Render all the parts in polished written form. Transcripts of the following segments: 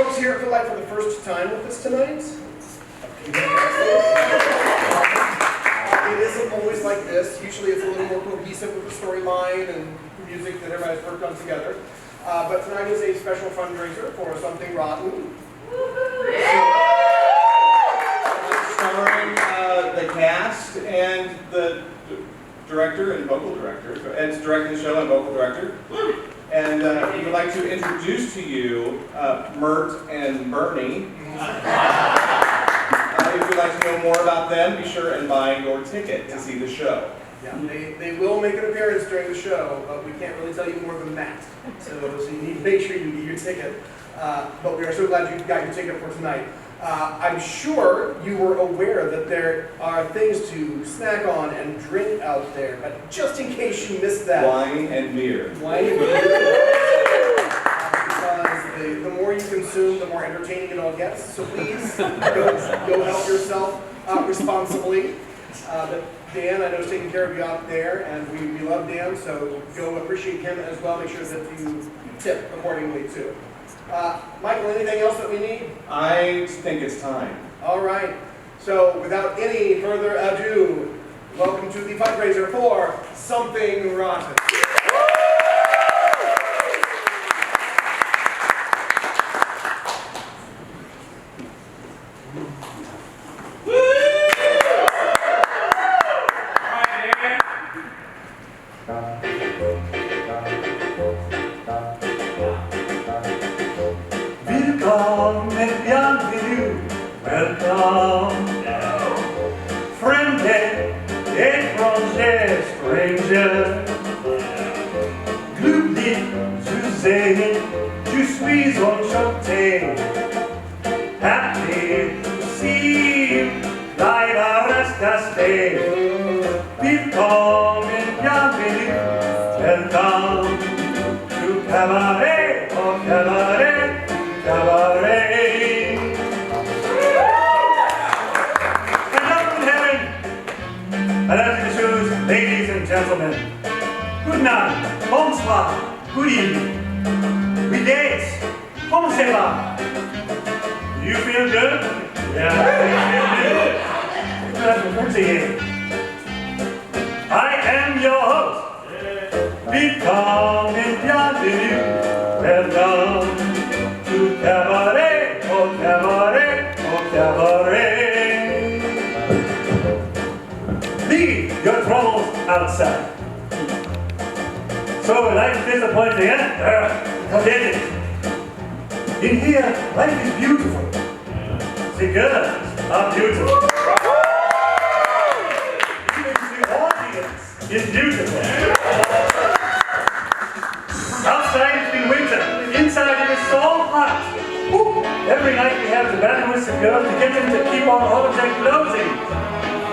folks here at Footlite for the first time with us tonight? It isn't always like this. Usually it's a little more cohesive with the storyline and music that everybody's worked on together. But tonight is a special fundraiser for Something Rotten. Starring the cast and the director and vocal director. So Ed's directing the show and vocal director. And we would like to introduce to you Mert and Bernie. If you'd like to know more about them, be sure and buy your ticket to see the show. Yeah, they will make an appearance during the show, but we can't really tell you more than that. So you need to make sure you get your ticket. But we are so glad you got your ticket for tonight. I'm sure you were aware that there are things to snack on and drink out there, but just in case you missed that. Wine and beer. Wine and beer. Because the more you consume, the more entertaining it all gets. So please go help yourself responsibly. But Dan, I know, is taking care of you out there, and we love Dan, so go appreciate him as well. Make sure that you tip accordingly too. Michael, anything else that we need? I think it's time. All right. So without any further ado, welcome to the fundraiser for Something Rotten. Willkommen, welcome. Friendly, étranger, stranger. Glücklich zu sehen, je suis enchanté. Happy to see you, leider resta stay. Willkommen, bienvenue, welcome to Cabaret, oh Cabaret. Cabaret. And up in heaven, mesdames et messieurs, ladies and gentlemen, good night, bonsoir, good evening. We dance. Comment ça va? You feel good? Yeah, I feel good. I am your host. Willkommen, bienvenue, welcome. Cabaret, oh cabaret, oh cabaret. Leave your troubles outside. So life is disappointing, how did it? In here, life is beautiful. The girls are beautiful. Even the audience is beautiful. Outside it's been winter, inside it is so hot. Woo. Every night we have to battle with the girls to get them to keep on all of their clothing.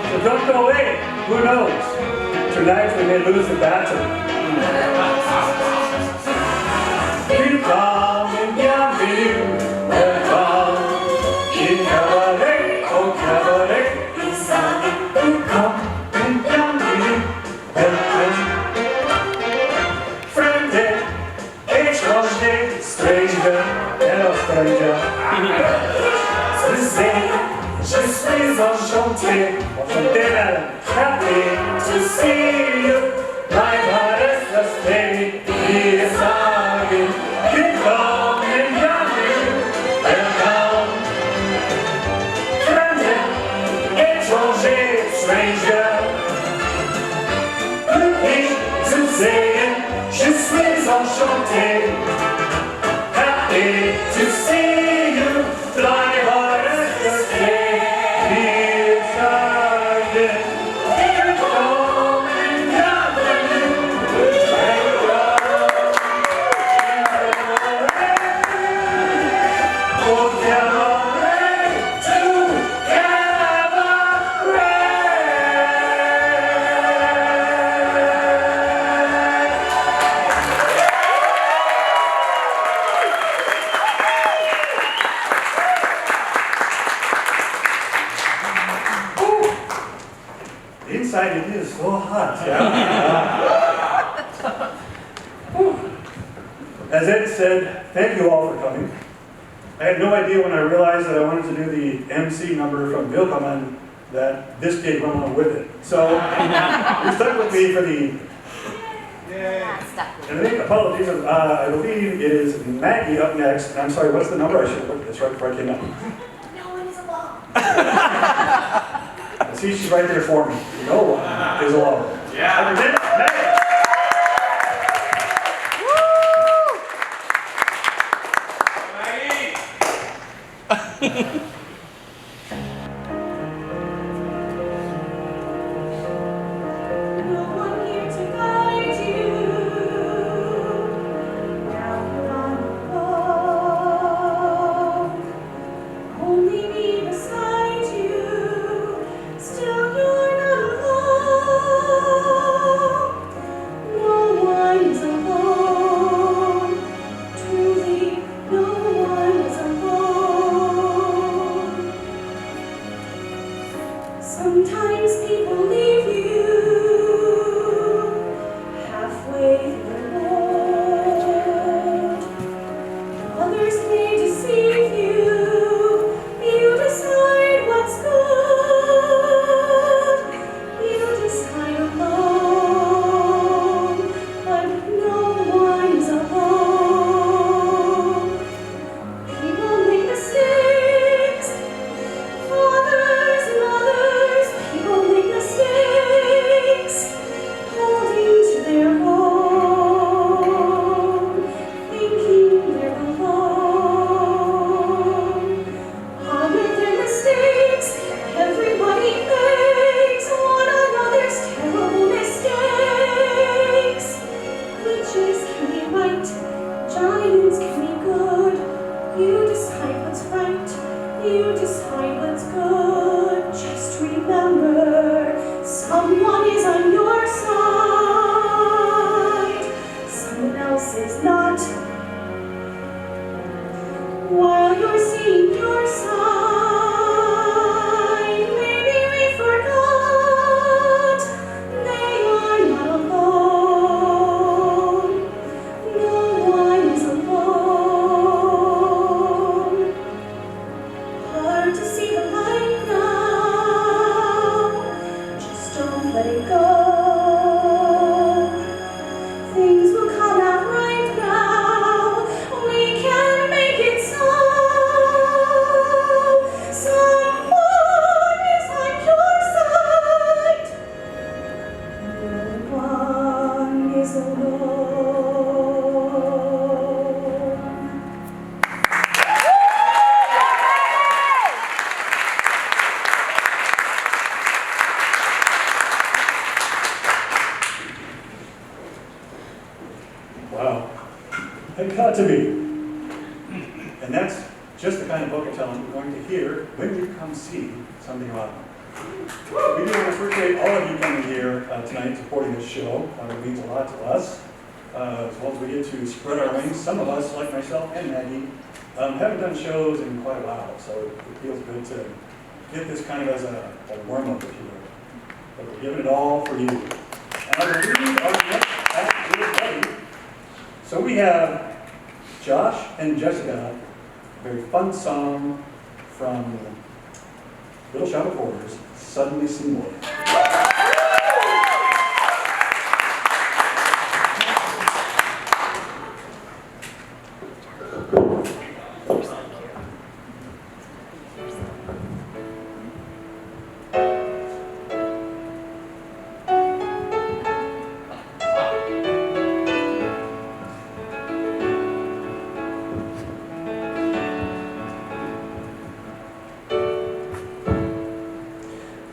So don't go away, who knows? Tonight we may lose the battle. Willkommen, bienvenue, welcome in Cabaret, oh Cabaret. Willkommen, bienvenue, welcome. Friendly, étranger, stranger, hello stranger. Je suis enchanté, enchanté madame, happy to see you. My heart is a stay, we are sorry. Willkommen, bienvenue, welcome. Friendly, étranger, stranger. Glücklich zu sehen, je suis enchanté. Happy to see you, fly hard as the day. Decided, willkommen, bienvenue, welcome. Oh, Cabaret, to Cabaret. Inside it is so hot. As Ed said, thank you all for coming. I had no idea when I realized that I wanted to do the MC number from Willkommen that this gig went along with it. So you're stuck with me for the. And I think apologies. I believe it is Maggie up next. And I'm sorry, what's the number? I should have looked at this right before I came up. No one is alone. See, she's right there for me. No one is alone. Yeah. Maggie. No one here to guide you. Now you're on your own. Only me beside you. Still you're not alone. No one is alone. Truly, no one is alone. Sometimes people leave you halfway through the road. Others may deceive you. You decide what's good. You decide alone, but no one's alone. People make mistakes. Fathers, mothers, people make mistakes, holding to their own, thinking they're alone. Honor their mistakes. Everybody makes one another's terrible mistakes. Witches can be right, giants can be good. You decide what's right. You decide what's good. Just remember, someone is on your side. Someone else is not. While you're seeing your side, maybe we forgot they are not alone. No one is alone. Hard to see the light now. Just don't let it go. Things will come out right now. We can make it so. Someone is on your side. No one is alone. Wow. It got to be. And that's just the kind of vocal talent we're going to hear when you come see something about them. We do want to appreciate all of you coming here tonight supporting this show. It means a lot to us. As well as we get to spread our wings. Some of us, like myself and Maggie, haven't done shows in quite a while, so it feels good to get this kind of as a warm-up, if you will. But we're giving it all for you. And I believe our next act is ready. So we have Josh and Jessica, a very fun song from Little Shop of Horrors, Suddenly Seymour.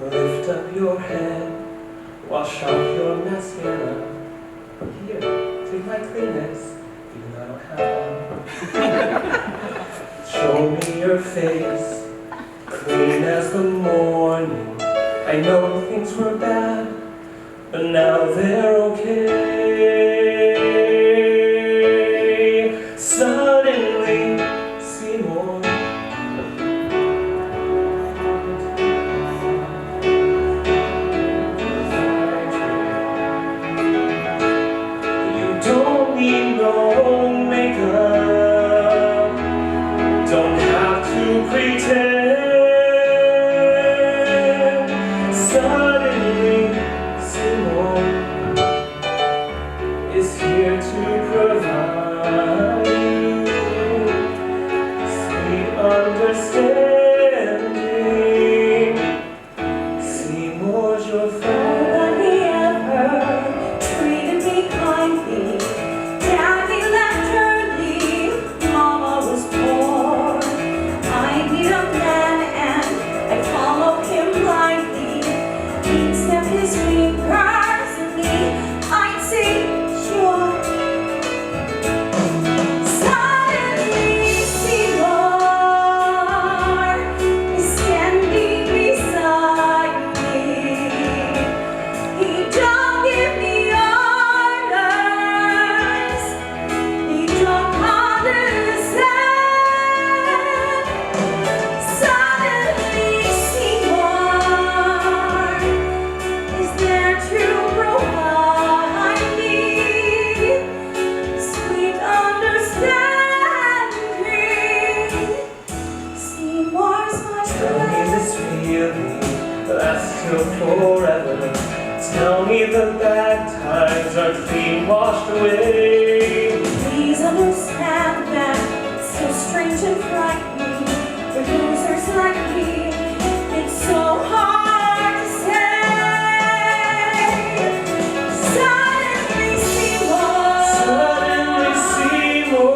Lift up your head, wash off your mascara. Here, take my Kleenex, even though I don't have one. Show me your face, clean as the morning. I know things were bad, but now they're okay. Suddenly, Seymour. You don't need no makeup, don't understanding. Seymour's your friend. Nobody ever treated me kindly. Daddy left early. Mama was poor. I need a man and I follow him blindly. He'd snap his fingers at me. I'd say, sure. Suddenly, Seymour is standing beside me. He don't give me orders. He don't understand. Suddenly, Seymour is there to provide me sweet understanding. Seymour's my Tell me this feeling lasts till forever. Tell me the bad times are clean washed away. Please understand that it's so strange and frightening for losers like me. It's so hard to say. Suddenly, Seymour. Suddenly Seymour,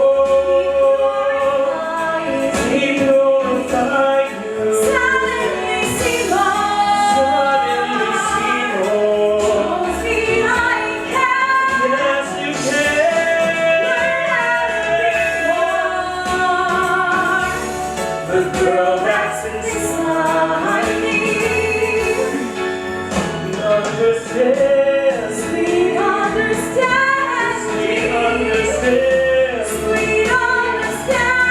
he notified you. Suddenly, Seymour. Suddenly Seymour, Knows me I can. yes you can. The girl that's inside me understands. Sweet understanding. Sweet understands. Sweet understanding.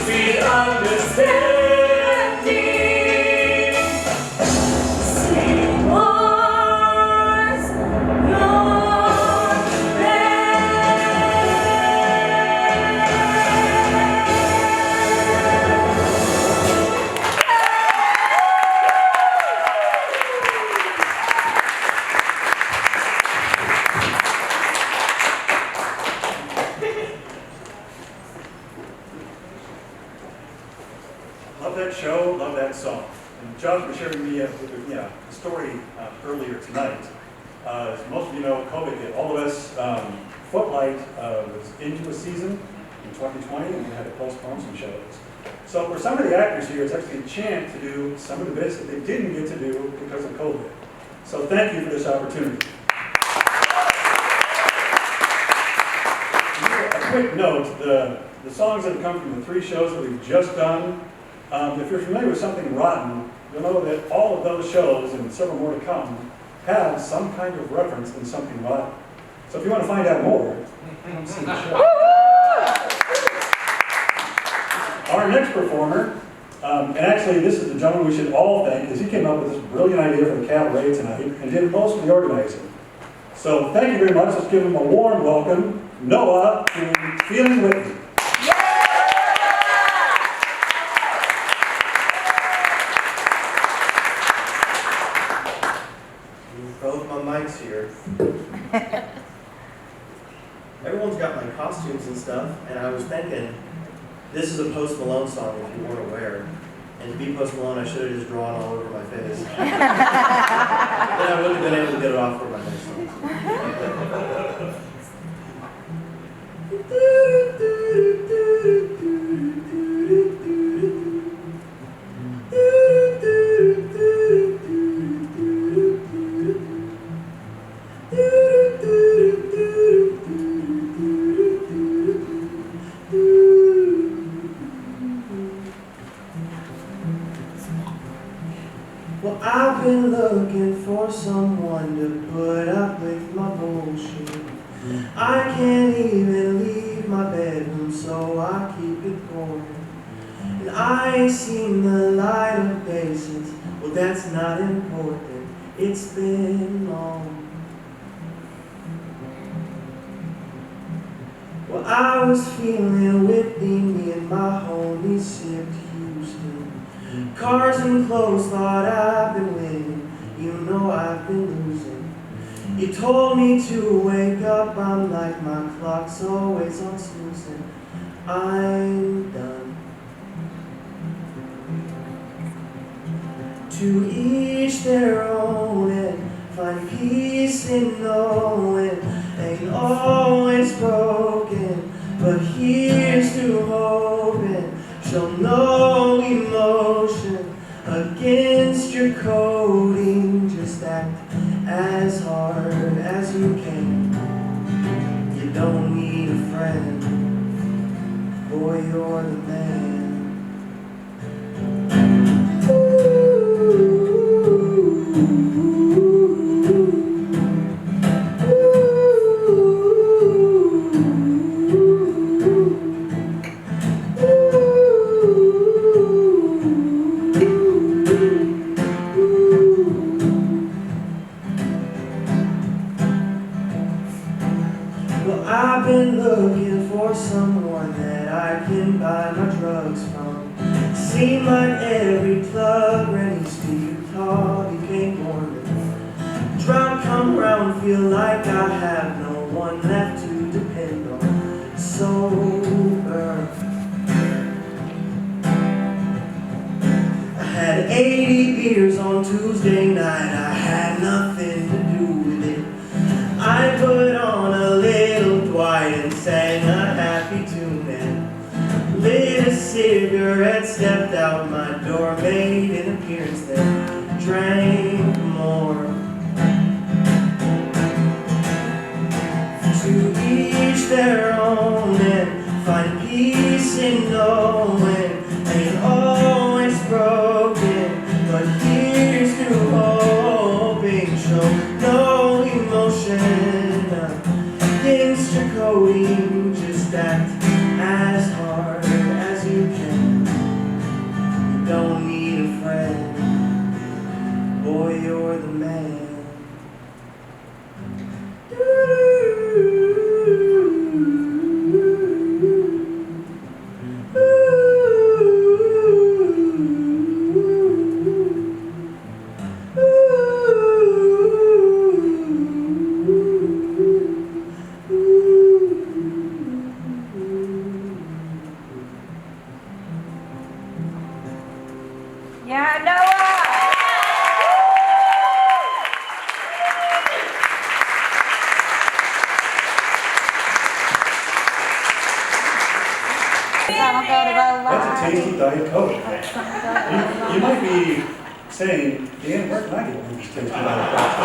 Sweet understanding. Seymour's your Love that show, love that song. And John was sharing me a story earlier tonight. As most of you know, COVID hit all of us. Footlite was into a season in 2020 and we had to postpone some shows. So for some of the actors here, it's actually a chance to do some of the bits that they didn't get to do because of COVID. So thank you for this opportunity. A quick note, the songs that have come from the 3 shows that we've just done, if you're familiar with Something Rotten, you'll know that all of those shows, and several more to come, have some kind of reference in Something Rotten. So if you want to find out more, come see the show. Our next performer, and actually this is the gentleman we should all thank, because he came up with this brilliant idea for the Cabaret tonight and did most of the organizing. So thank you very much. Let's give him a warm welcome, Noah, to Feeling Whitney. Both my mics here. Everyone's got my costumes and stuff, and I was thinking, this is a Post Malone song if you weren't aware. And to be Post Malone, I should have just drawn all over my face. Then I wouldn't have been able to get it off for my next song. Well, I've been looking for someone to put up with my bullshit. I can't even leave my bedroom, so I keep it going. And I ain't seen the light of day since, well, that's not important. It's been long. Well, I was feeling Whitney, me and my homies sipped Houston. Cars and clothes, thought I've been winning, you know I've been losing. You told me to wake up, I'm like my clock's always on snoozing. I'm done. To each their own, and find peace in knowing ain't always broken, but here's to hoping show no emotion against your coding. Just act as hard as you can. You don't need a friend, boy, you're the man. Well, I've been looking for someone that I can buy my drugs from. Seemed like every plug ready to call became dormant. Drought come round, feel like I have no one left to depend on. Sober. I had 80 beers on Tuesday night. I had nothing to do with it. I put on a little Dwight and sang a happy tune and lit a cigarette, stepped out my door, made an appearance, then drank more. To each their own, and find peace in knowing ain't always broken, but here's to hoping show no emotion against your coding. Just act as hard as you can. You don't need a friend, boy, you're the man. Yeah, Noah! That's a tasty Diet Coke. You might be saying, Dan, where can I get one of these tasty Diet Cokes?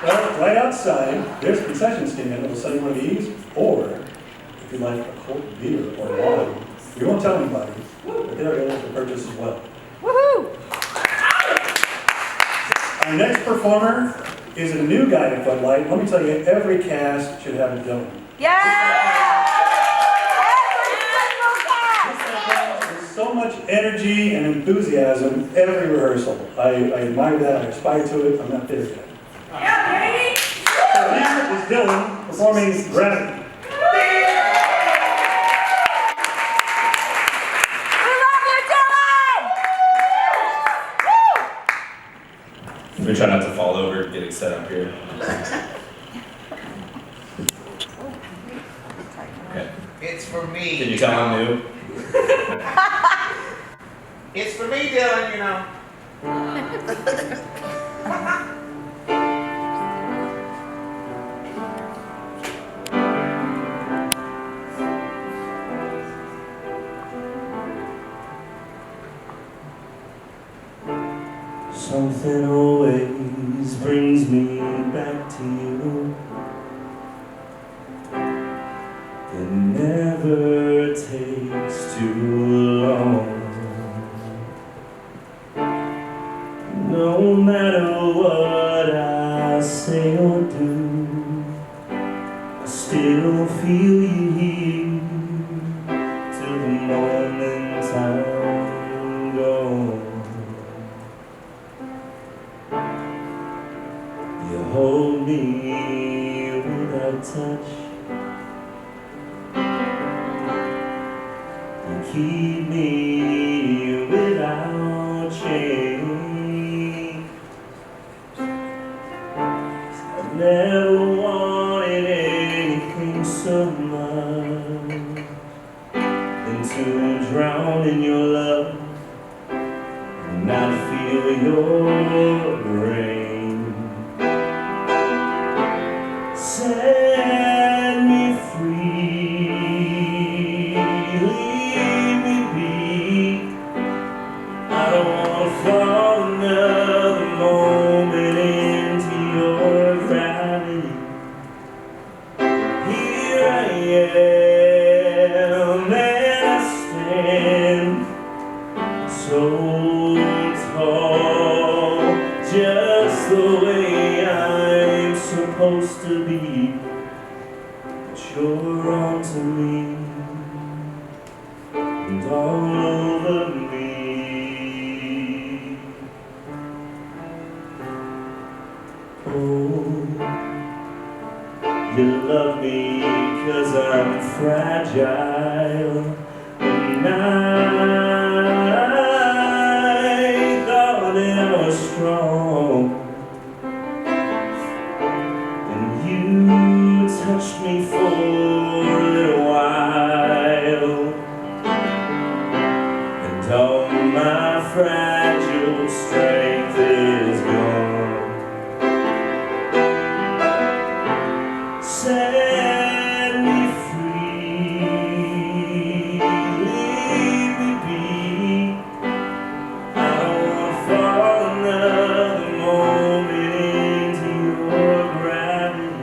Well, right outside, there's a concession stand that will sell you one of these, or if you like a cold beer or wine, we won't tell anybody, but they're available for purchase as well. Woohoo! Our next performer is a new guy in Footlite. Let me tell you, every cast should have a Dylan. Yeah! There's so much energy and enthusiasm every rehearsal. I admire that, I aspire to it, I'm not there yet. So here is Dylan performing Gravity. Let me try not to fall over getting set up here. Okay. It's for me. Can you tell I'm new? It's for me, Dylan, you know. Something always brings me back to you. It never takes too long. No matter what I say or do, I still feel you here till the moment I'm gone. You hold me without touch. You keep me without change. I've never wanted anything so much than to drown in your love and and I'd feel your rain. Set me free, leave me be. I don't want to fall another moment into your gravity. Here I am, and I stand so tall, just the way I'm supposed to be. But you're onto me, and all over me. Oh, you love me 'cause I'm fragile, and I thought that I was strong, and you touched me for a little while, and all my fragile strength is gone. Set me free, leave me be. I don't want to fall another moment into your gravity.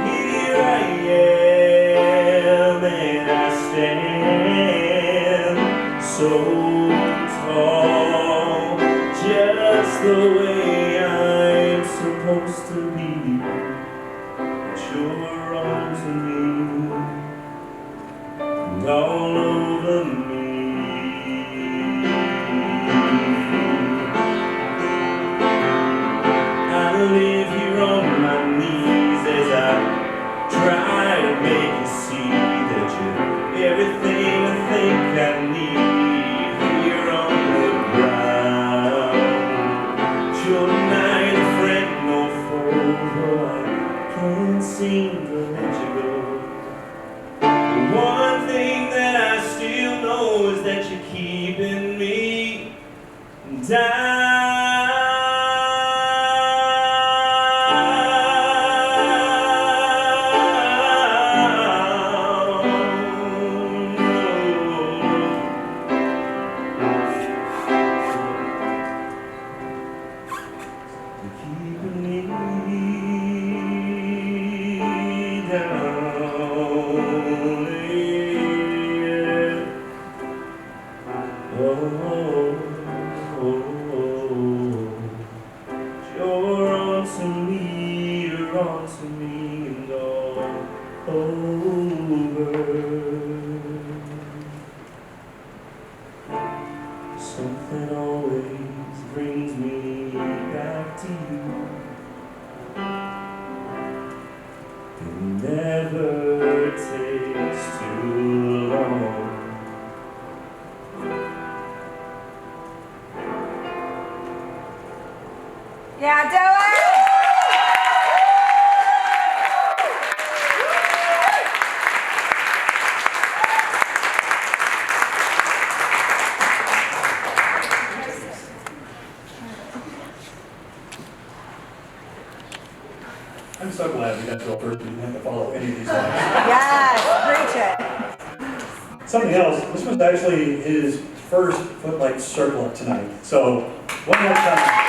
Here I am, and I stand so tall, just the way I'm supposed to be. You're onto me, and all over me. I live here on my knees as I try to make you see that you're everything I think I need here on the ground. You're neither friend nor foe, though I can't seem to let you go. The one thing that I still know is that you're keeping me down. You're keeping me you're onto me and all over. Something always brings me back to you. It never takes too long. Yeah, do it! I'm so glad we got to go first. We didn't have to follow any of these lines. Yes, preach it. Something else, this was actually his first Footlite circlet tonight. So, one more time.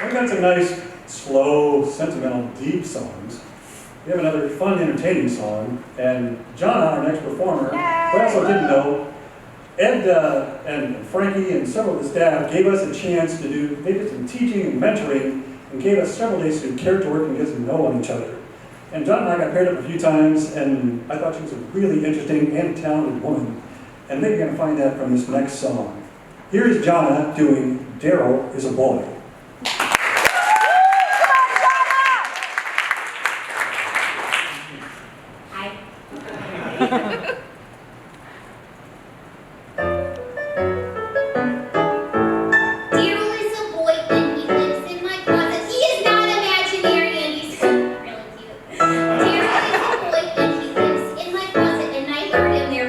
We've got some nice, slow, sentimental, deep songs. We have another fun, entertaining song. And John, our next performer, who I also didn't know, Ed and Frankie and several of the staff gave us a chance to do, they did some teaching and mentoring and gave us several days to do character work and get to know on each other. And John and I got paired up a few times, and I thought she was a really interesting and talented woman. And they're going to find that from this next song. Here's Jonna doing Darryl Is A Boy. Darryl is a boy and he lives in my closet. He is not imaginary and he's really cute. Darryl is a boy and he lives in my closet, and I heard him there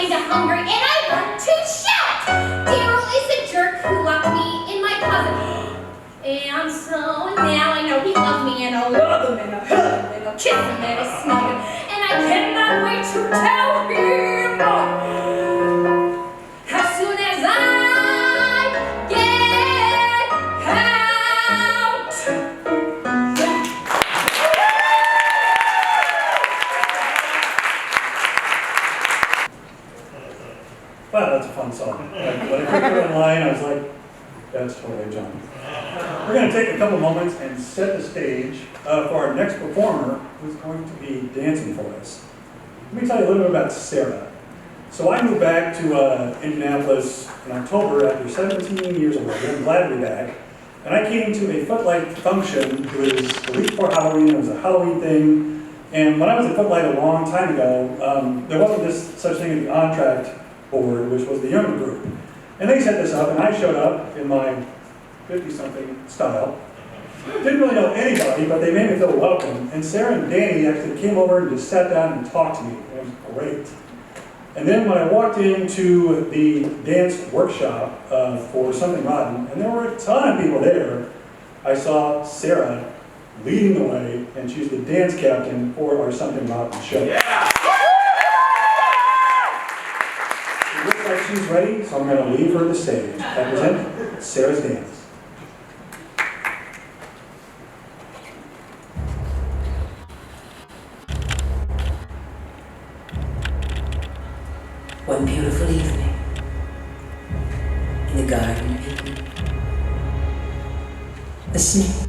into hunger, and I want to shout. Darryl is a jerk who locked me in my closet. And so now I know he loves me, and I'll love him, and I'll hug him, and I'll kiss him, and I'll snug him, and I cannot wait to tell him as soon as I get out. Wow, that's a fun song. When I clicked it online, I was like, that's totally John. We're going to take a couple moments and set the stage for our next performer, who's going to be dancing for us. Let me tell you a little bit about Sarah. So I moved back to Indianapolis in October after 17 years away. I'm glad to be back. And I came to a Footlite function. It was the week before Halloween. It was a Halloween thing. And when I was at Footlite a long time ago, there wasn't this such thing as the on-tract board, which was the younger group. And they set this up, and I showed up in my 50-something style. Didn't really know anybody, but they made me feel welcome. And Sarah and Danny actually came over and just sat down and talked to me. It was great. And then when I walked into the dance workshop for Something Rotten, and there were a ton of people there, I saw Sarah leading the way, and she's the dance captain for our Something Rotten show. Yeah. It looks like she's ready, so I'm going to leave her the stage. I present Sarah's dance. One beautiful evening in the Garden of Eden, a snake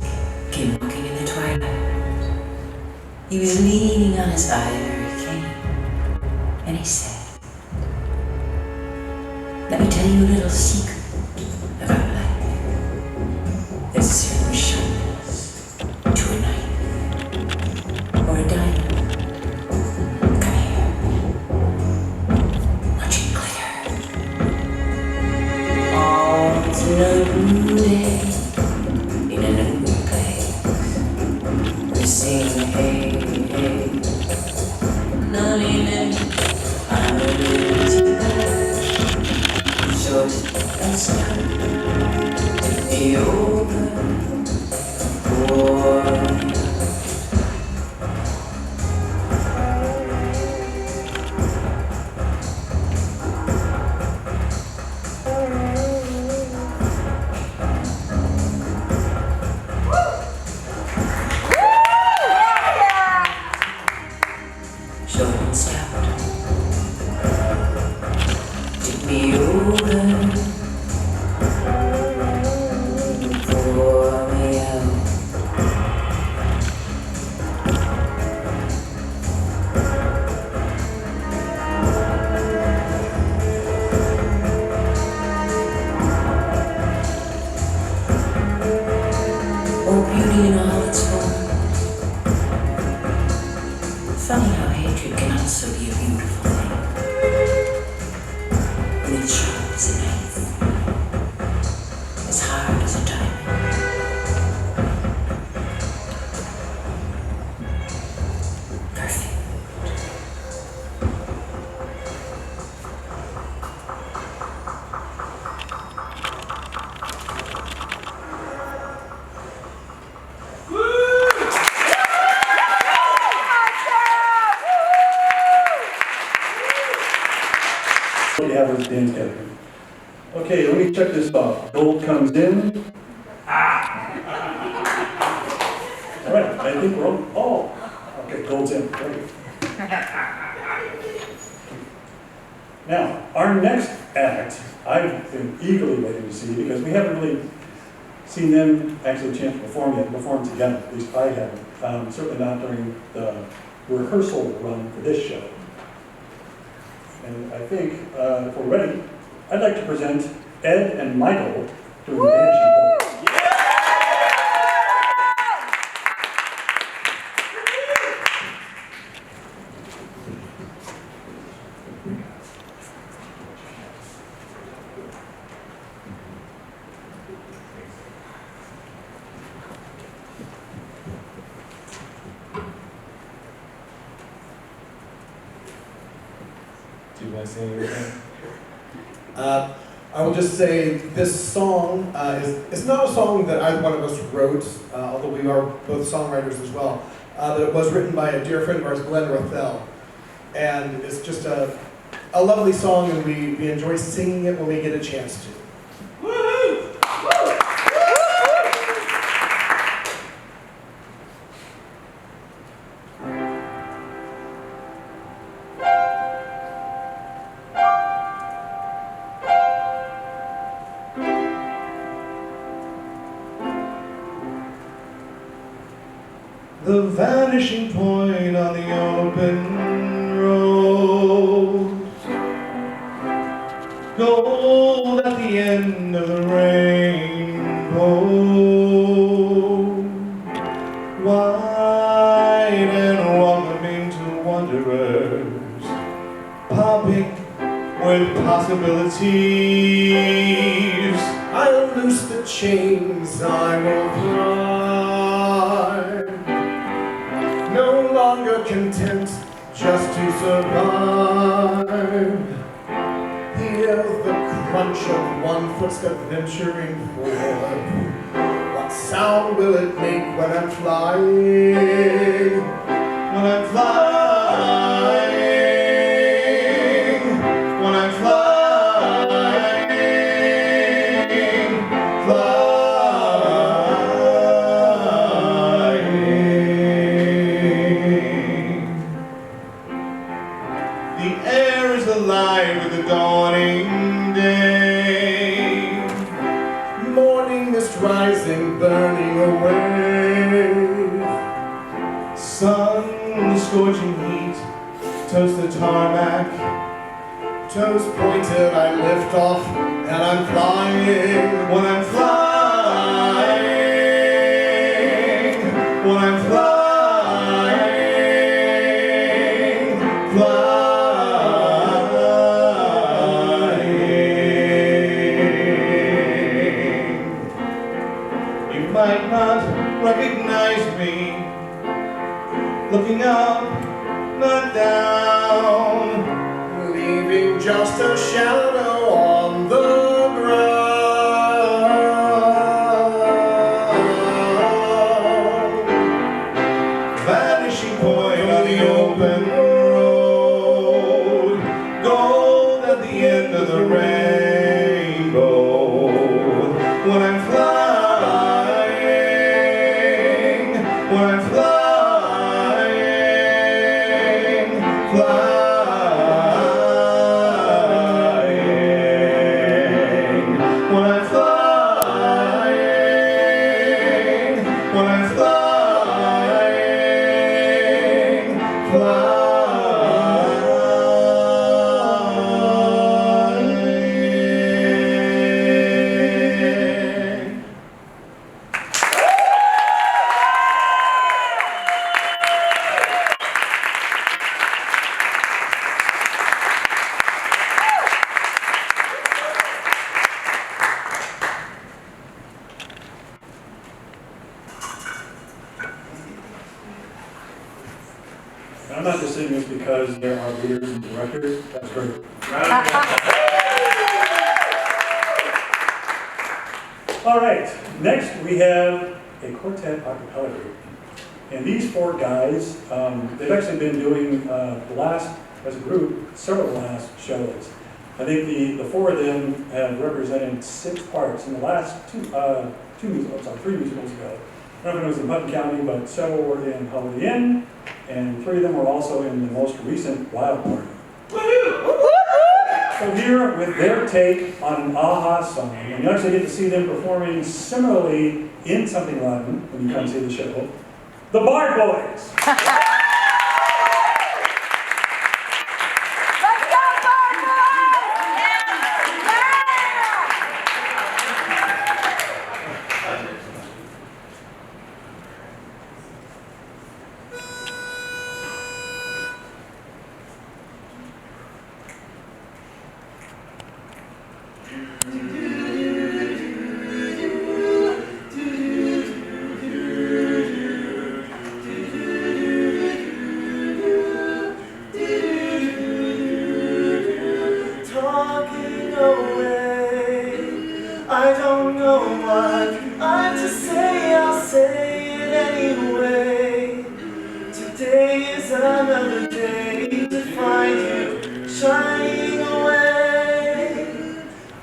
came walking in the twilight. He was leaning on his ivory cane, and he said, "Let me tell you a little secret about life. There's a certain sharpness to a knife or a diamond. Come here. Watch it glitter. Oh, it's another new day in a new place. We're singing, hey, hey, loneliness, I'm a little short and stout to be over for me. Short and stout to be over for me out. Oh, beauty in all its forms. Funny how hatred can also be a beautiful thing. And it's sharp as a knife, as hard as a diamond. Perfect. What we have is dance captain. Okay, let me check this off. Gold comes in. All right, I think we're on. Oh, okay, gold's in. Great. Now, our next act, I've been eagerly waiting to see because we haven't really seen them actually a chance to perform together. At least I haven't. Certainly not during the rehearsal run for this show. And I think, if we're ready, I'd like to present Ed and Michael doing Vanishing Point. Do you want to say anything? I will just say this song it's not a song that either one of us wrote, although we are both songwriters as well. But it was written by a dear friend of ours, Glenn Rothell. And it's just a lovely song, and we enjoy singing it when we get a chance to. Woohoo! The vanishing point on the open road, gold at the end of the rainbow, wide and welcoming to wanderers, popping with possibilities. I'll loose the chains, I will fly, no longer content just to survive. Hear the crunch of one footstep venturing forward. What sound will it make when I'm flying? When I'm flying, when I'm flying, the air is alive with the dawning day. Morning mist rising, burning away. Sun scorching heat, toast the tarmac. Toes pointed, I lift off, and I'm flying. When I'm flying, when I'm flying, flying. You might not recognize me, looking up, not down, Leaving just a shadow on the ground. vanishing point on the open road, gold at the end of the rainbow. When I'm flying, when I'm flying, flying. When I'm flying, when I'm flying, flying. And I'm not just saying this because there are leaders and directors. That's great. All right, next we have a quartet archipelago. And these four guys, they've actually been doing as a group, several of the last shows. I think the four of them have represented 6 parts in the last 3 musicals ago. I don't know if it was in Putnam County, but several were in Holiday Inn, and 3 of them were also in the most recent Wild Party. So here with their take on an AHA song, and you actually get to see them performing similarly in something Latin when you come see the show, the Bard Boys. Let's go, Bard Boys! Today is another day to find you shining away.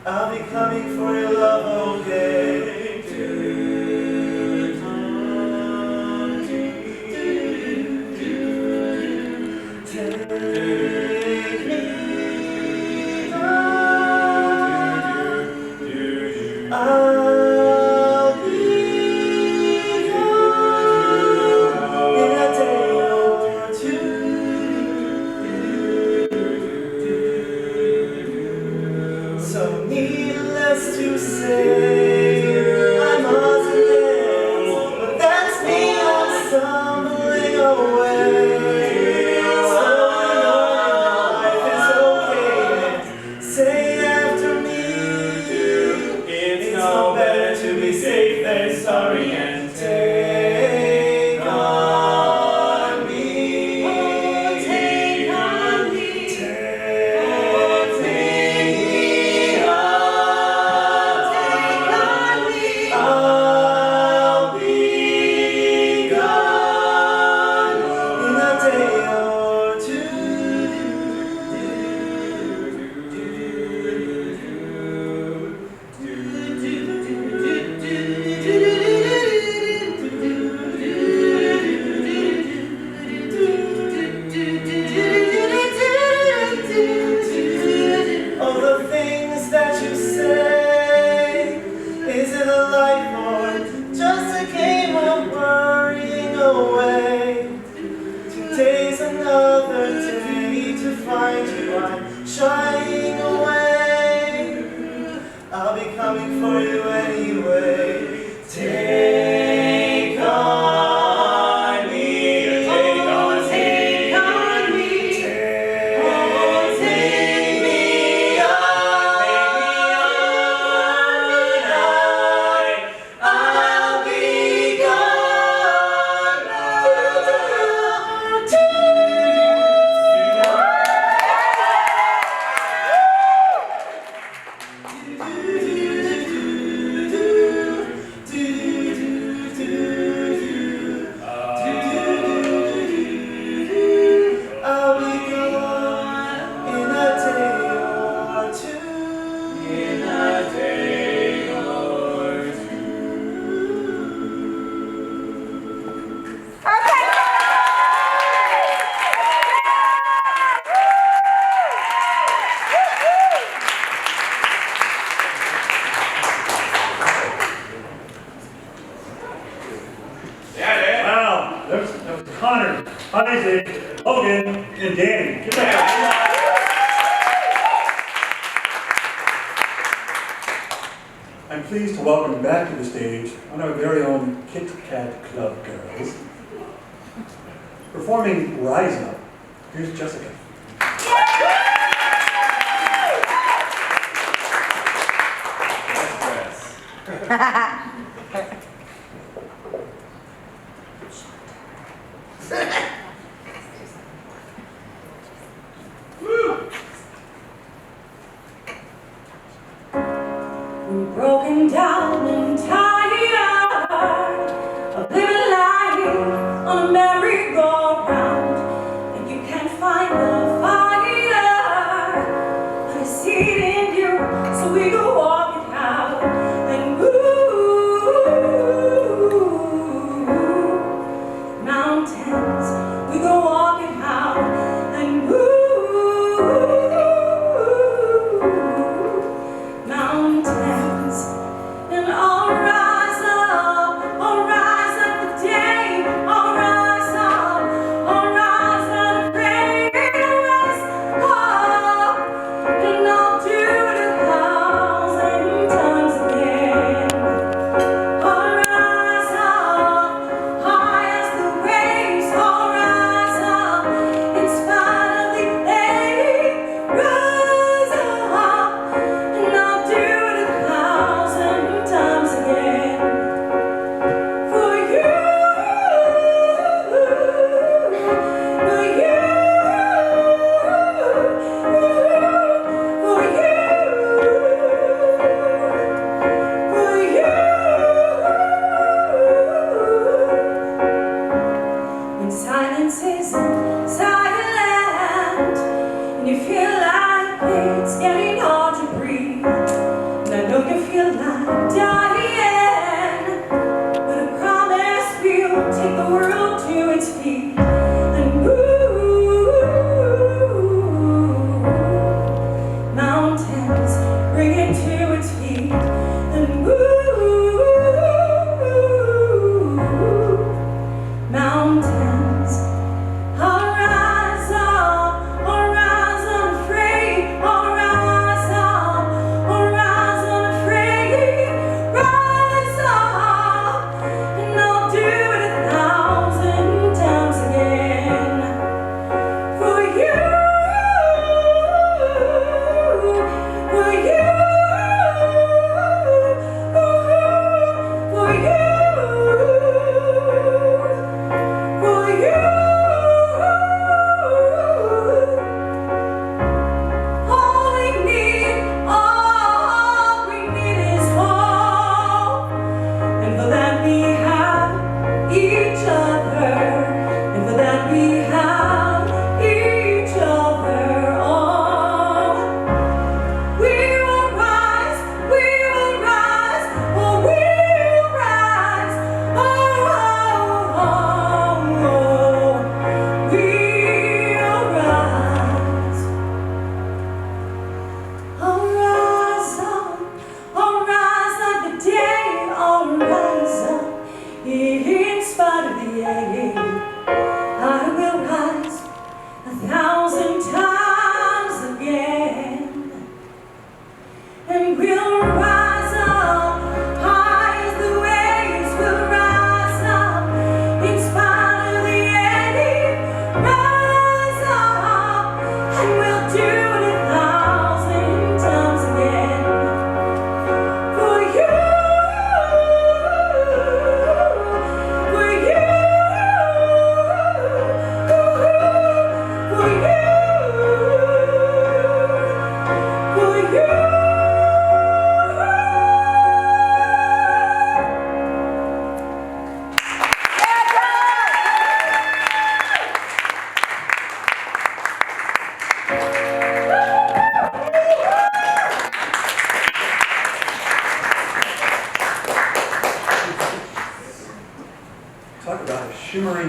I'll be coming for your love, okay? I'm pleased to welcome back to the stage one of our very own Kit Kat Club girls. Performing Rise Up, here's Jessica. Broken down and tired of living lying on a merry-go-round, and you can't find the fire. I see it in you, so we go walk it out and move.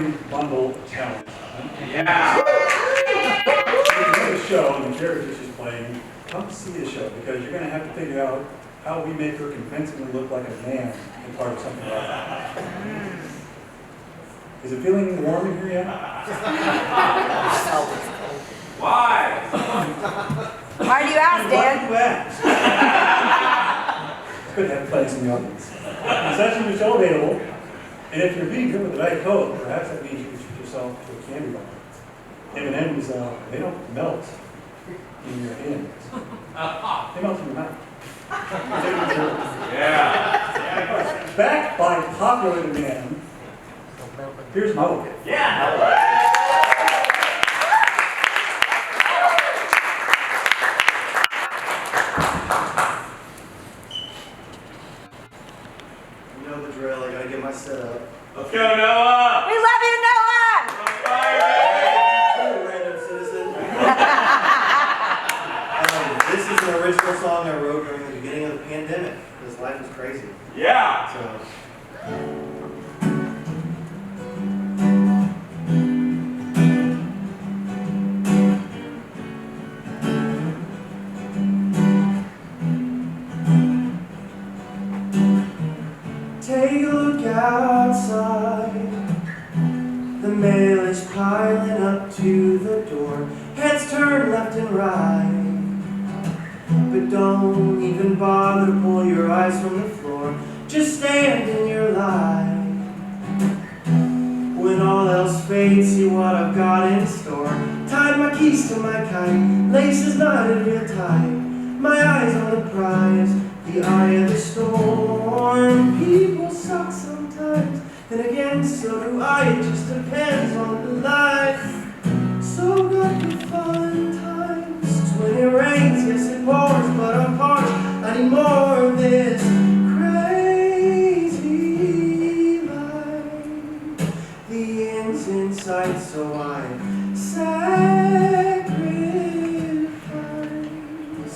Spring Bundle Challenge. Yeah. If you know the show and the characters she's playing, come see the show because you're going to have to figure out how we make her convincingly look like a man in part of something like that. Is it feeling warm in here yet? Why? Why do you ask, Why Dan? do you ask? It's good to have players in the audience. Concessions are still available, and if you're being good with the right code, perhaps that means you can treat yourself to a candy bar. M&M's, they don't melt in your hands. They melt in your mouth. Yeah. Backed by popular demand, here's Mo. Yeah. You know the drill, I gotta get my set up. Let's go, Noah. We love you, Noah! Random citizen. This is an original song I wrote during the beginning of the pandemic, because life was crazy. Yeah. So, take a look outside. The mail is piling up to the door. Heads turn left and right. But don't even bother to pull your eyes from the floor. Just stand in your light. When all else fades, see what I've got in store. Tied my keys to my kite. Laces knotted real tight. My eyes on the prize. The eye of the storm. People suck sometimes. Then again, so do I. It just depends on the life. So got the fun times. It's when it rains, yes it pours, but I'm parched. I need more of this crazy life. The end's in sight, so I sacrifice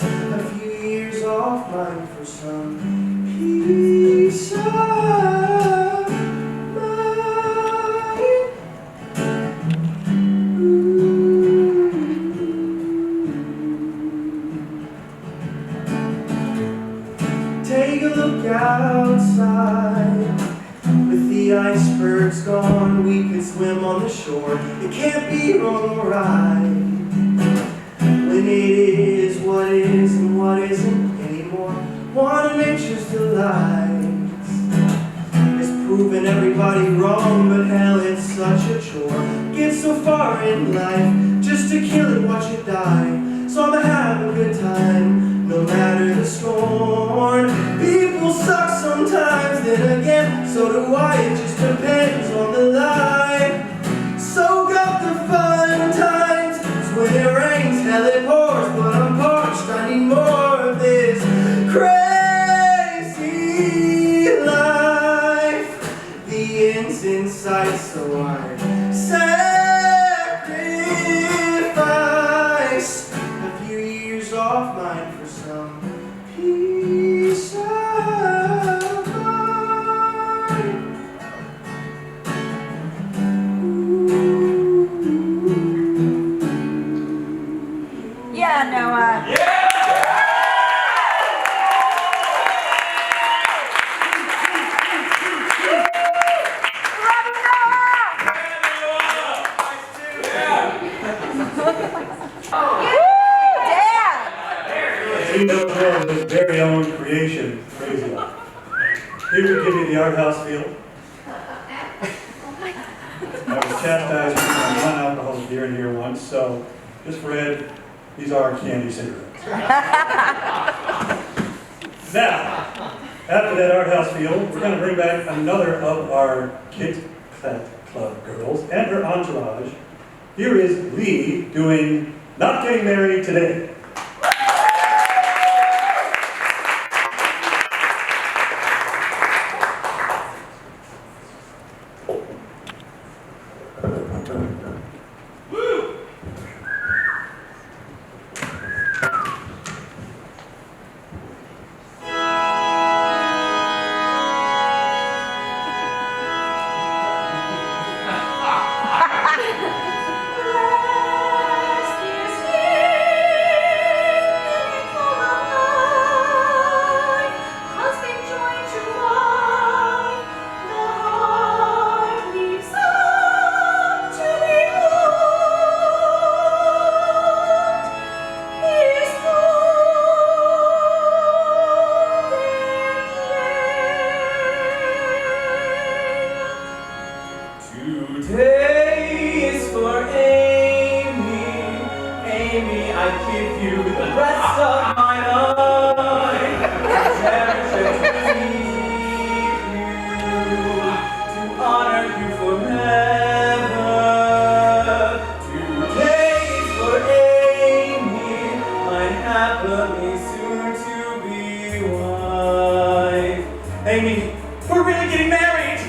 a few years off mine for some peace of mind. Take a look outside. With the icebergs gone, we could swim on the shore. It can't be wrong or right. When it is what is and what isn't anymore. One of nature's delights is proving everybody wrong, but hell, it's such a chore. Get so far in life just to kill it, watch it die. So I'ma have a good time, no matter the scorn. People suck sometimes, then again, so do I. It just depends on the life. Soak up the fun times. It's when it rains, hell it pours, but I'm parched. I need more of this crazy life. The end's in sight, so I sacrifice a few years off mine for some peace of mind. Yeah, Noah. He knows his very own creation, Crazy Life. He would give you the art house feel. I was chastised for my non-alcoholic beer in here once, so just for Ed, these are candy cigarettes. Now, after that art house feel, we're going to bring back another of our Kit Kat Club girls and her entourage. Here is Lee doing Not Getting Married Today. you the rest of my life. Cherish and to keep you, to honor you forever. Today is for Amy, my happily soon to be wife. Amy, we're really getting married.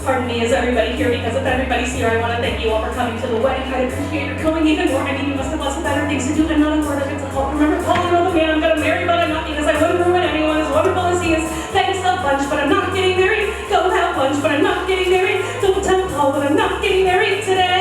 Pardon me, is everybody here? Because if everybody's here, I want to thank you all for coming to the wedding. I appreciate your coming even more. I mean, you must have lots of better things to do, and not a word of it's a call. Remember, calling on the man I'm gonna marry, but I'm not, because I wouldn't ruin anyone as wonderful as he is. Thanks a bunch, but I'm not getting married. Go have lunch, but I'm not getting married. Don't tell Paul, but I'm not getting married today.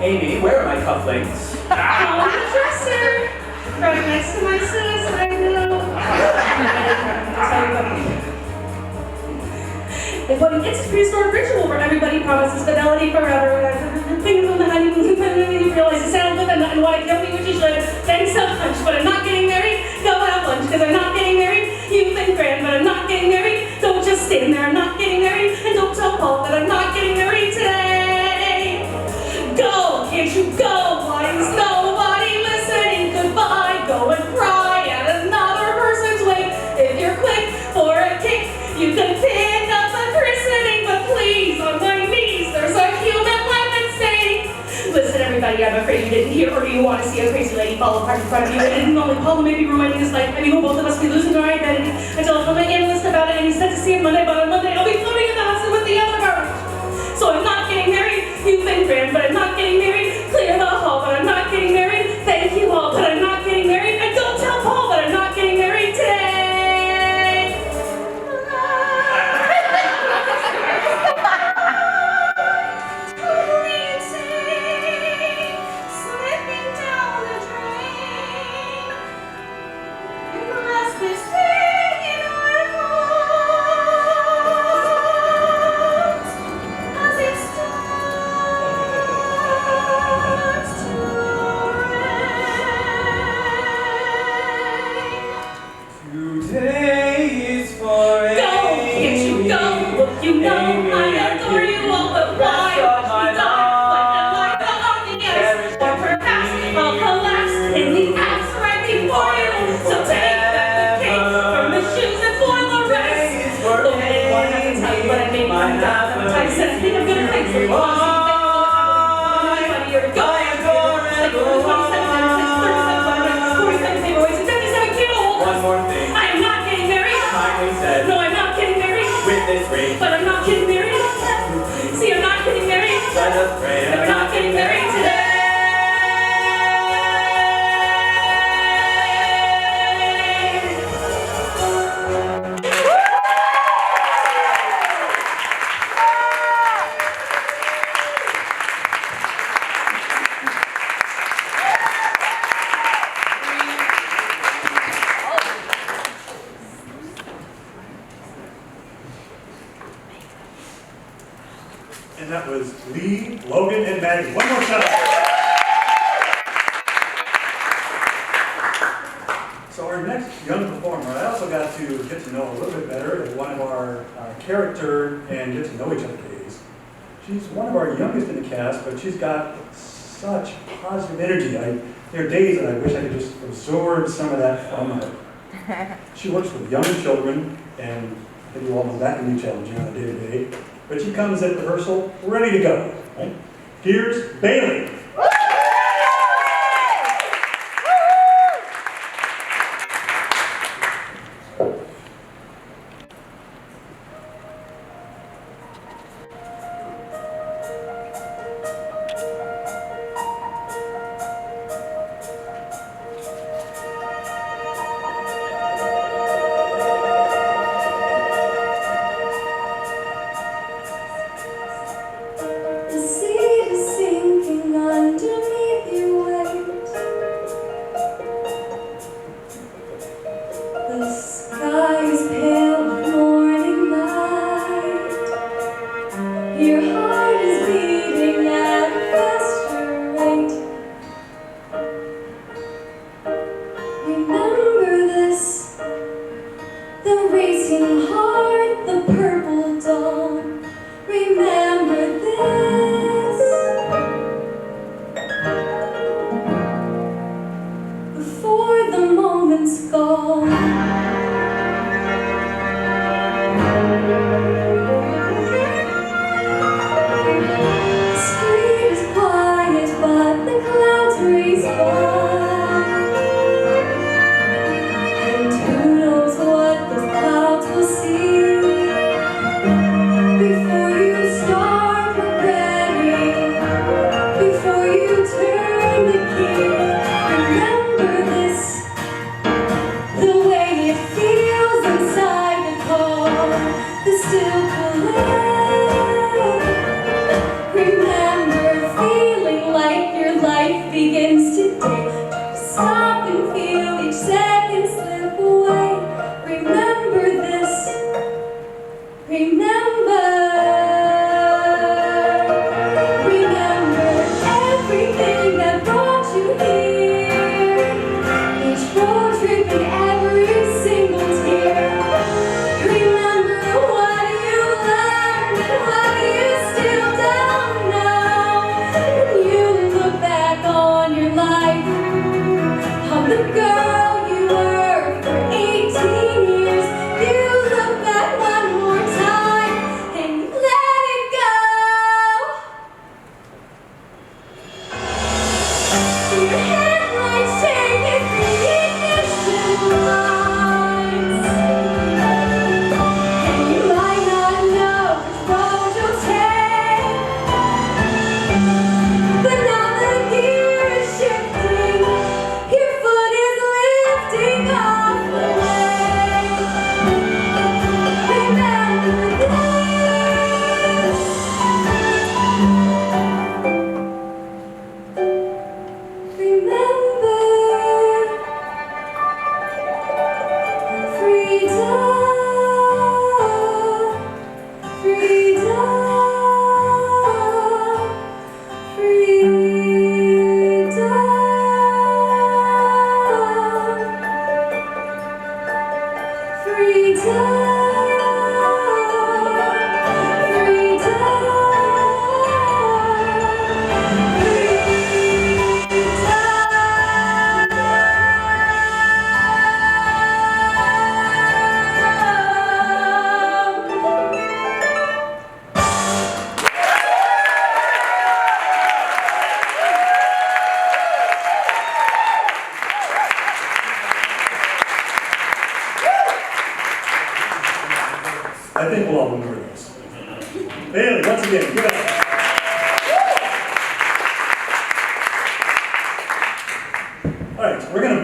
Amy, where are my cufflinks? Oh, the dresser! Right next to my sis, I know. And what it's a prehistoric ritual where everybody promises fidelity forever. Things on the honeymoon, and then you realize it sounds good and why kill me, which you should. Thanks so much, but I'm not getting married. Go have lunch, because I'm not getting married. You've been grand, but I'm not getting married. Don't just stand there, I'm not getting married. And don't tell Paul that I'm not getting married today. Go, can't you go? Why is nobody listening? Goodbye, go and cry at another person's wake. If you're quick for a kick, you can pick up a christening, but please, on my knees, there's a human life at stake. Listen, everybody, I'm afraid you didn't hear, or do you want to see a crazy lady fall apart in front of you? And only Paul may be ruining his life. I mean, we'll both of us be losing our identity. I told my analyst about it, and he said to see him Monday, but on Monday I'll be floating in the Hudson with the other girl. So I'm not getting married. You've been grand, but I'm not getting married. Clear the hall, but I'm not getting married. Thank you all, but I'm not getting married. And don't tell Paul that I'm not getting married today. Slipping down the drain. And the last this thing in our hearts as it starts to rain. Today is for Go, can't you go? Look, you know Amy, I adore you all, but why? rest of my Watch me die like the on the ice, or perhaps I'll collapse in the apps right before you. So take back the cake from the shoes and spoil the rest. Look, I didn't want to have to tell you, but I made you laugh. I said I think I'm gonna fix it. Go. One more thing. I am not getting married. Kindly said. No, I'm not getting married. With this ring. But I'm not getting married. See, I'm not getting married. Let us pray. We're not getting married today. And that was Lee, Logan, and Maggie. One more time. So our next young performer, I also got to get to know a little bit better at one of our character and get to know each other days. She's one of our youngest in the cast, but she's got such positive energy. There are days that I wish I could just absorb some of that from her. She works with young children, and you all know that can be challenging on a day-to-day. But she comes at rehearsal ready to go. Right? Here's Bailey. The sea is sinking.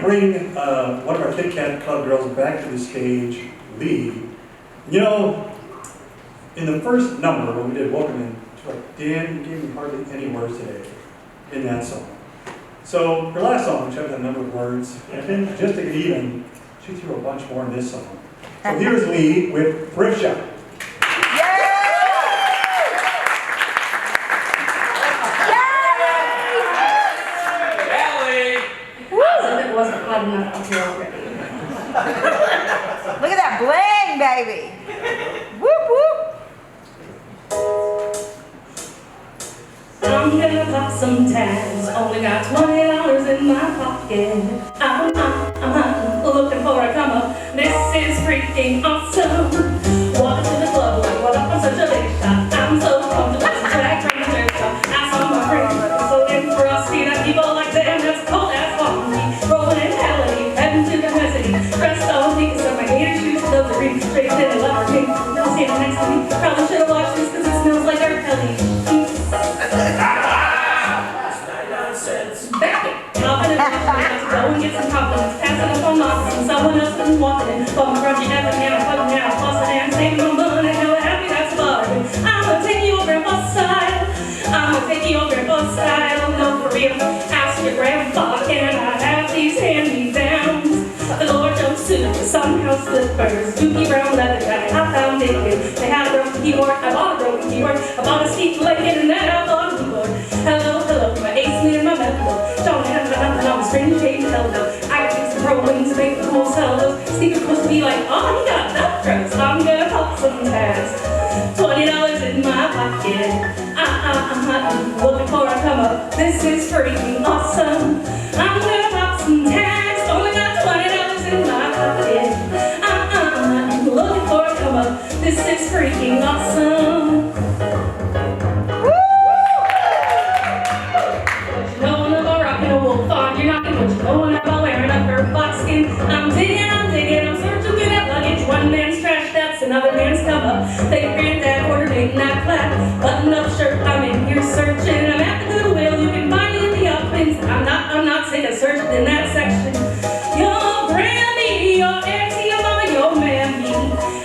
bring one of our Kit Kat Club girls back to the stage, Lee. You know, in the first number when we did Willkommen, Dan gave me hardly any words today in that song. So her last song, which had a number of words, and then just to get even, she threw a bunch more in this song. So here's Lee with Thrift Shop. Wasn't hot enough up here already. Look at that bling, baby. Whoop, whoop. I'm gonna pop some tags. Only got $20 in my pocket. I'm looking for a come up. This is freaking awesome. Walking to the club like, what up, I'm such a big shot. I'm so pumped about some track from the thrift shop. I saw my friends so damn frosty that people like, damn, that's cold ass coffee. Rolling in Halley, heading to the Cabaret. Dressed all pink, so my gator shoes, those are green. Straight in the leather pink. No standing next to me. Probably should have watched this because it smells like our Kelly. Back it. Popping in the go and get some compliments. Passing up on moccasins. Someone else isn't walking in. Bumping around your effing hand, putting down, fussing and saving my money. Hell, happy that's about it. I'ma take you over and bus style. I'ma take you over and bus style. No, for real. Ask your grandpa, can I have these hand-me-downs? The Lord jumpsuit, somehow slippers, dookie brown leather jacket, I found naked. They had a broken keyboard, I bought a broken keyboard. I bought a steep blanket and then I bought a keyboard. Hello, hello, my ace me and my metal. Don't have nothing on the string shade elbow. I got some pro wings, make the whole cellos. Sneakers supposed to be like, oh, he got Velcro. So I'm gonna pop some tags. $20 in my pocket. I'm looking for a come up. This is freaking awesome. I'm gonna pop some tags. Only got $20 in my pocket. I'm looking for a come up. This is freaking awesome. What you know about rocking a wolf farm? You're not gonna what you know about wearing a fur foxskin. I'm digging, I'm searching through that luggage. One man's trash, that's another man's come up. They grant that order, make that clap. Button up shirt, I'm in here searching. I'm at the Goodwill, you can find it in the uplands. I'm not sick of searching in that section. Your Grammy, your auntie, your mama, your mammy.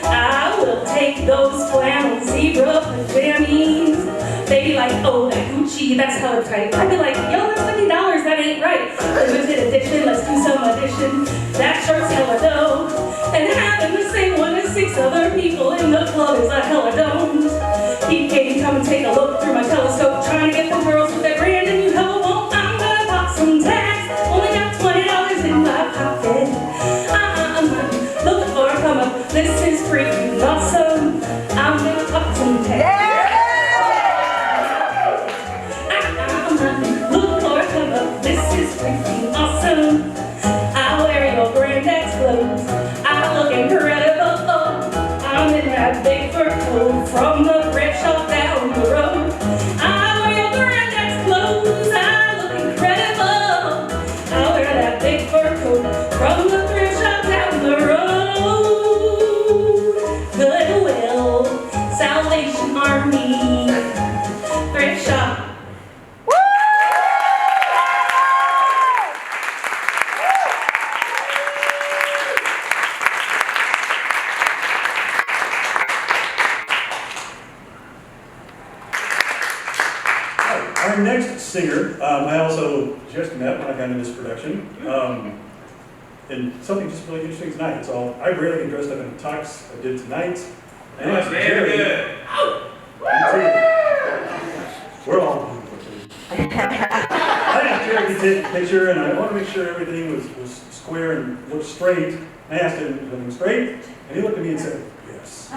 I will take those flannel zebra pajamas. They be like, oh, that Gucci, that's hella tight. I'd be like, yo, that's $50, that ain't right. Limited edition, let's do some addition. That shirt's hella dope. And having the same one as 6 other people in the club is a hella don't. He can't come and take a look through my telescope, trying to get the girls with that brand and you hella won't. I'm gonna pop some tags. Only got $20 in my pocket. I'm looking for a come up. This is freaking awesome. I'm gonna pop some tags. This is freaking awesome. I wear your granddad's clothes. I look incredible. I'm in that big fur coat from the thrift shop down the road. I wear your granddad's clothes. I look incredible. I wear that big fur coat from the thrift shop down the road. Goodwill, Salvation Army, thrift shop. Our next singer, I also just met when I got into this production, and something just really interesting tonight. It's all, I rarely get dressed up in a tux. I did tonight. And I asked Jerry, we're all I asked Jerry to take a picture, and I want to make sure everything was square and looked straight. I asked him, is everything straight? And he looked at me and said, yes.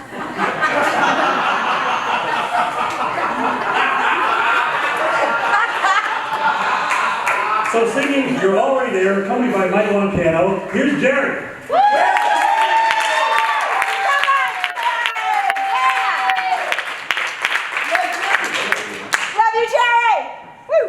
So singing You're Already There, accompanied by Michael on piano, here's Jerry. Love you, Jerry! Woo!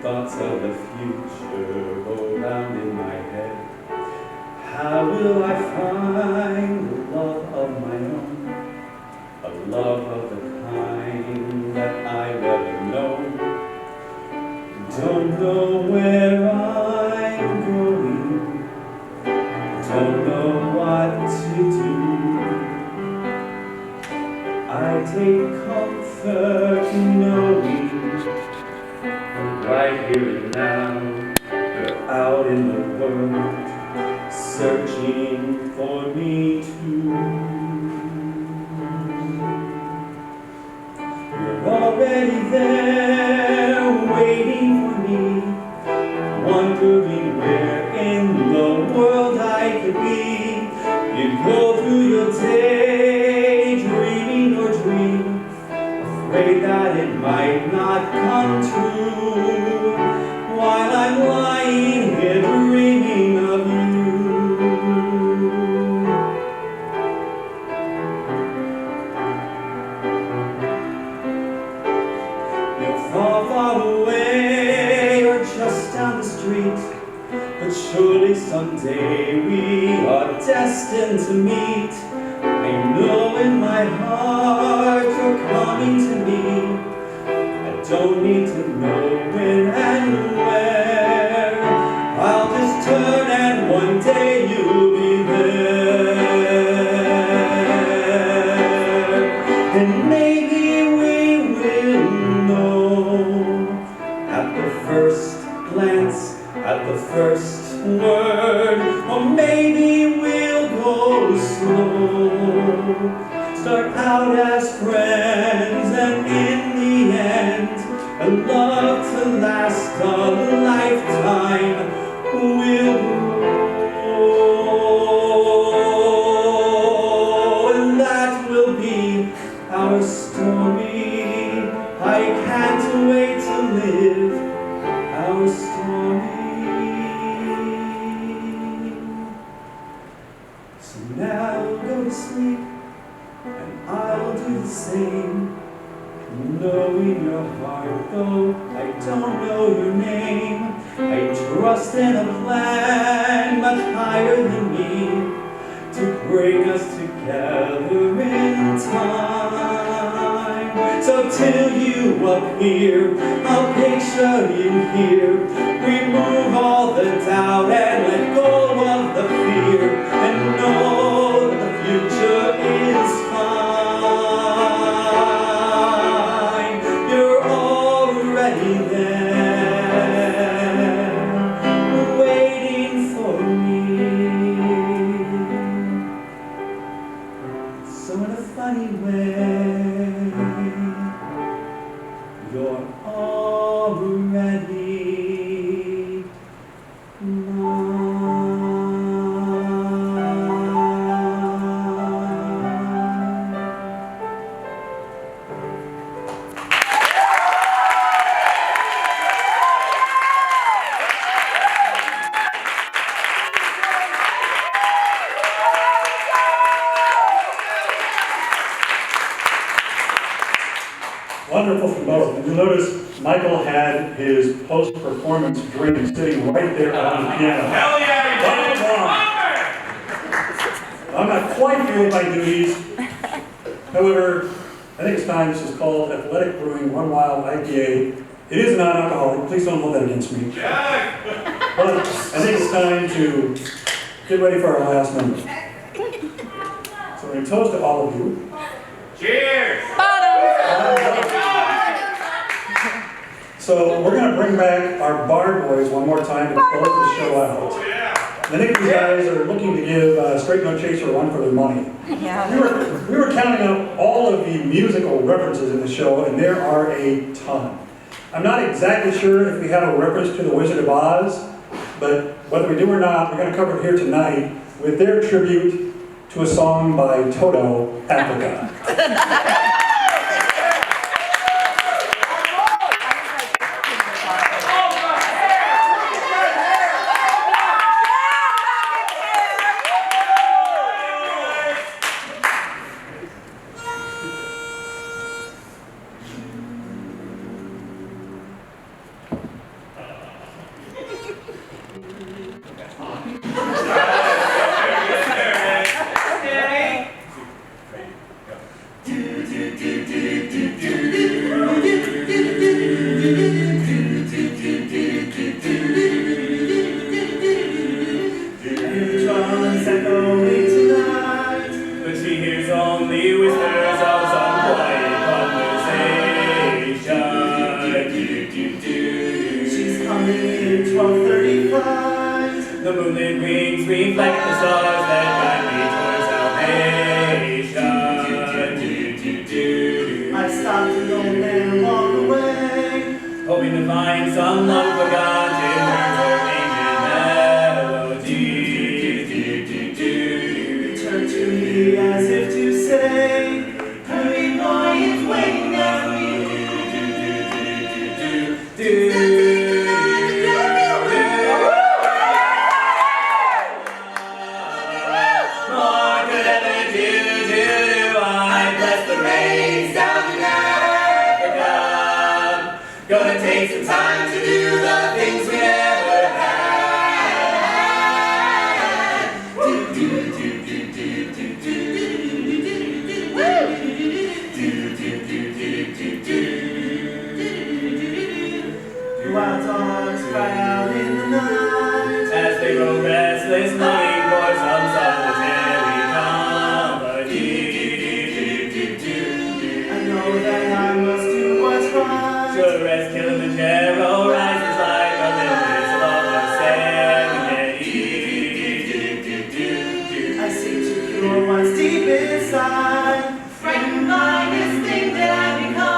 thoughts of the future go round in my head. How will I find the love of my own? A love of the kind that I've ever known. Don't know where I'm going. Don't know what to do. I take comfort knowing right here and now you're out in the world searching for me too. You're already there waiting for me, wondering where in the world I could be. You go through your day dreaming your dream, afraid that it might not come true, while I'm lying here dreaming of you. You're far, far away, or just down the street, but surely someday we are destined to meet. I know in my heart you're coming to me. I don't need to know when and where. I'll just turn and one day you'll be there. And maybe we will know at the first glance, at the first word, or maybe we'll go slow. Start out as friends, and in the end, a love to last a lifetime will grow. And that will be our story. I can't wait to live our story. So now go to sleep, and I'll do the same. Knowing your heart, though I don't know your name, I trust in a plan much higher than me to bring us together in time. So till you appear, I'll picture you here. Remove all the doubt and let go of the fear, and know that the future is fine. You're already there, waiting for me. So in a funny way, you're already Wonderful from both. And you'll notice Michael had his post-performance drink sitting right there on the piano. Hell yeah, I'm not quite through with my duties. However, I think it's time. This is called Athletic Brewing One Wild IPA. It is non-alcoholic. Please don't hold that against me. But I think it's time to get ready for our last number. So we're going to toast to all of you. Cheers! So we're going to bring back our bar boys one more time to close the show out. I think these guys are looking to give Straight No Chaser a run for their money. Yeah. We were counting up all of the musical references in the show, and there are a ton. I'm not exactly sure if we have a reference to The Wizard of Oz, but whether we do or not, we're going to cover it here tonight with their tribute to a song by Toto, Africa. Drums echoing tonight, but she hears only whispers of some quiet conversation. she's coming in 12:35. The moonlit wings reflect the stars that guide me towards salvation. I stopped an old man along the way, Hoping to find some love forgotten words or ancient melodies. turned to me as if to say, hurry boy, it's waiting there for you. More could ever do. I bless the rains down in Africa. Gonna take some time to do the things we never had. Wild dogs cry out in the night, As they grow restless, longing for some solitary company. I know that I must do what's right. Sure as Kilimanjaro rises like Olympus above the Serengeti. I seek to cure what's deep inside, frightened by this thing that I become.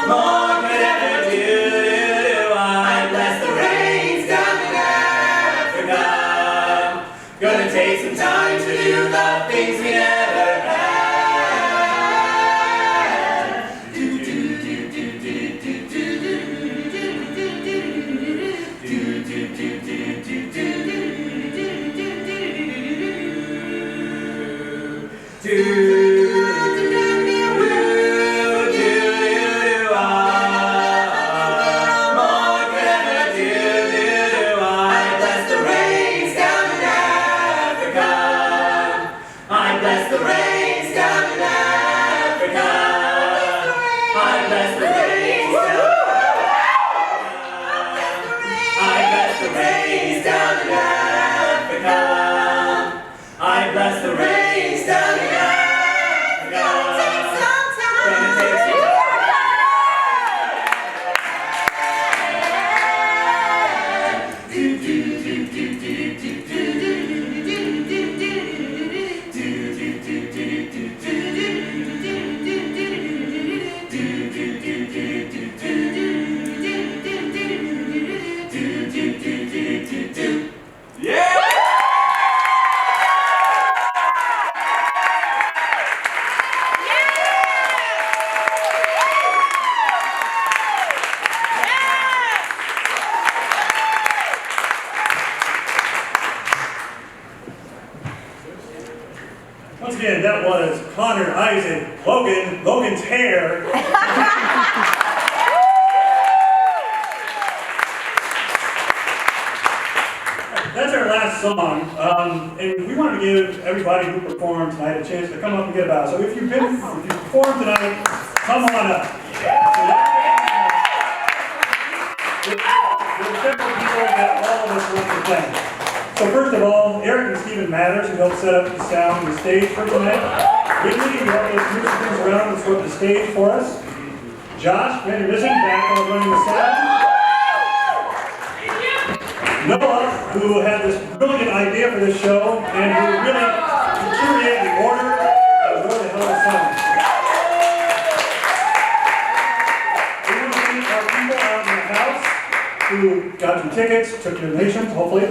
More could ever do. I bless the rains down in Africa. Gonna take some time to do the things we never Once again, that was Connor, Isaac, Logan's hair. That's our last song, and we wanted to give everybody who performed tonight a chance to come up and get a bow. So if you performed tonight, come on up. There's several people that all of us want to thank. So first of all, Eric and Stephen Mathers, who helped set up the sound and the stage for tonight. Whitney, who helped us move some things around and swept the stage for us. Josh, Randy Missing, back on running the sound. Noah, who had this brilliant idea for this show, and who really curated the order and wrote a hell of a song. We want to thank our people out in the house who got you tickets, took your donations, hopefully.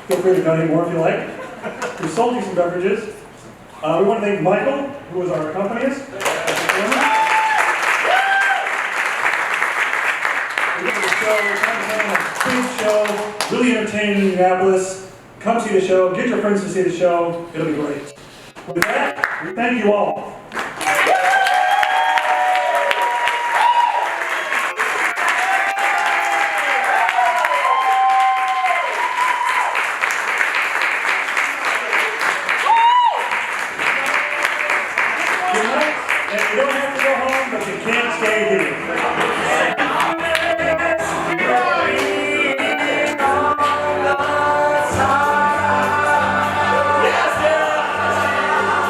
Feel free to donate more if you like. We sold you some beverages. We want to thank Michael, who was our accompanist. Big show, really entertaining in Minneapolis. Come see the show, get your friends to see the show, it'll be great. With that, we thank you all. And you don't have to go home, but you can